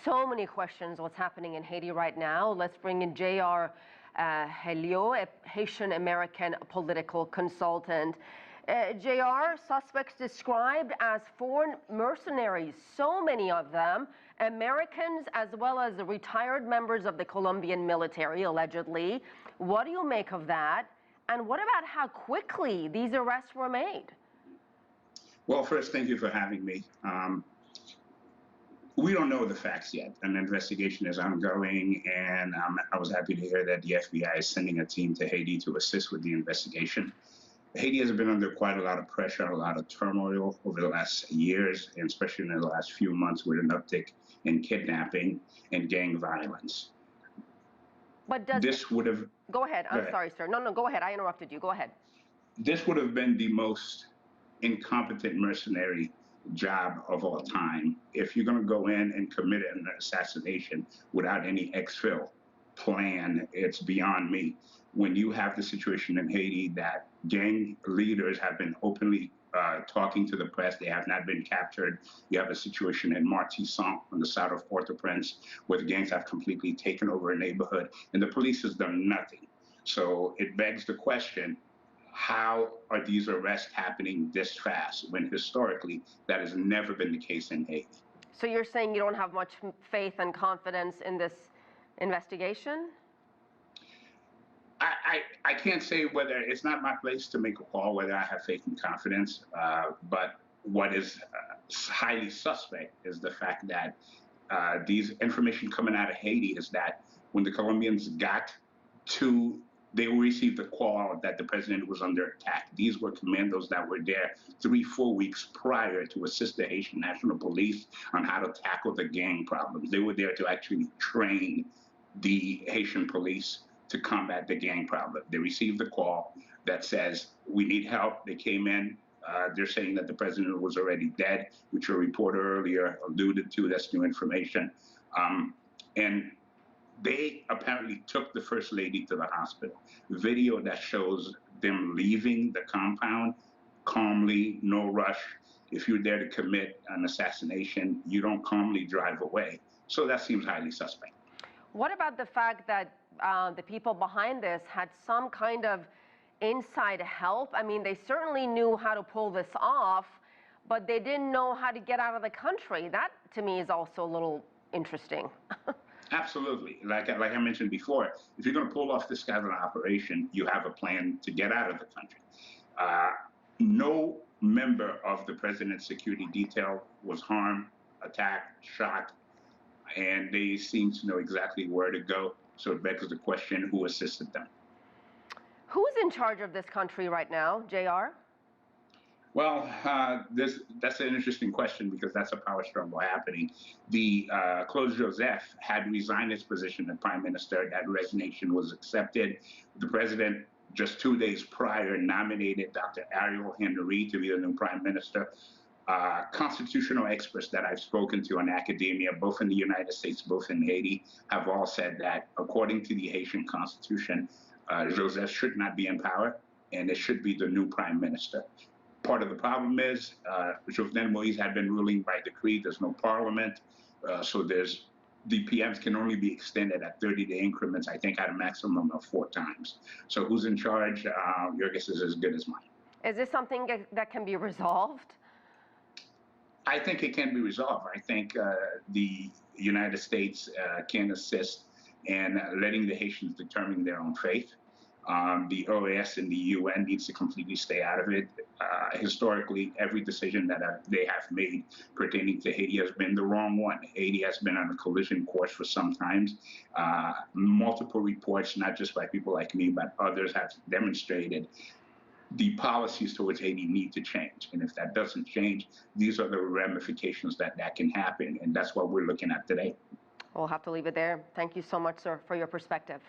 So many questions what's happening in Haiti right now. Let's bring in JR Gaillot, a Haitian-American political consultant. JR, suspects described as foreign mercenaries, so many of them, Americans as well as retired members of the Colombian military, allegedly. What do you make of that? And what about how quickly these arrests were made? Well, first, thank you for having me. We don't know the facts yet. An investigation is ongoing, and I was happy to hear that the FBI is sending a team to Haiti to assist with the investigation. Haiti has been under quite a lot of pressure, a lot of turmoil over the last years, and especially in the last few months with an uptick in kidnapping and gang violence. But does this would have... Go ahead. I'm sorry, sir. No, go ahead. I interrupted you. Go ahead. This would have been the most incompetent mercenary job of all time. If you're going to go in and commit an assassination without any exfil plan, it's beyond me. When you have the situation in Haiti that gang leaders have been openly talking to the press, they have not been captured. You have a situation in Martissant on the south of Port-au-Prince where the gangs have completely taken over a neighborhood and the police has done nothing. So it begs the question, how are these arrests happening this fast when historically that has never been the case in Haiti? So you're saying you don't have much faith and confidence in this investigation? I can't say whether, it's not my place to make a call whether I have faith and confidence, but what is highly suspect is the fact that these information coming out of Haiti is that when the Colombians got to, they received a call that the president was under attack. These were commandos that were there 3-4 weeks prior to assist the Haitian National Police on how to tackle the gang problems. They were there to actually train the Haitian police to combat the gang problem. They received a call that says, we need help. They came in. They're saying that the president was already dead, which a reporter earlier alluded to. That's new information. And they apparently took the first lady to the hospital. Video that shows them leaving the compound calmly, no rush. If you're there to commit an assassination, you don't calmly drive away. So that seems highly suspect. What about the fact that the people behind this had some kind of inside help? I mean, they certainly knew how to pull this off, but they didn't know how to get out of the country. That, to me, is also a little interesting. Absolutely. Like I mentioned before, if you're going to pull off this kind of an operation, you have a plan to get out of the country. No member of the president's security detail was harmed, attacked, shot, and they seem to know exactly where to go. So it begs the question, who assisted them? Who's in charge of this country right now, JR? Well, that's an interesting question because that's a power struggle happening. Claude Joseph had resigned his position as prime minister. That resignation was accepted. The president, just 2 days prior, nominated Dr. Ariel Henry to be the new prime minister. Constitutional experts that I've spoken to in academia, both in the United States, both in Haiti, have all said that according to the Haitian constitution, Joseph should not be in power and it should be the new prime minister. Part of the problem is Jovenel Moïse had been ruling by decree. There's no parliament. So the PMs can only be extended at 30-day increments, I think at a maximum of 4 times. So who's in charge? Your guess is as good as mine. Is this something that can be resolved? I think it can be resolved. I think the United States can assist in letting the Haitians determine their own fate. The OAS and the UN needs to completely stay out of it. Historically, every decision that they have made pertaining to Haiti has been the wrong one. Haiti has been on a collision course for some time. Multiple reports, not just by people like me, but others have demonstrated the policies towards Haiti need to change. And if that doesn't change, these are the ramifications that can happen. And that's what we're looking at today. We'll have to leave it there. Thank you so much, sir, for your perspective.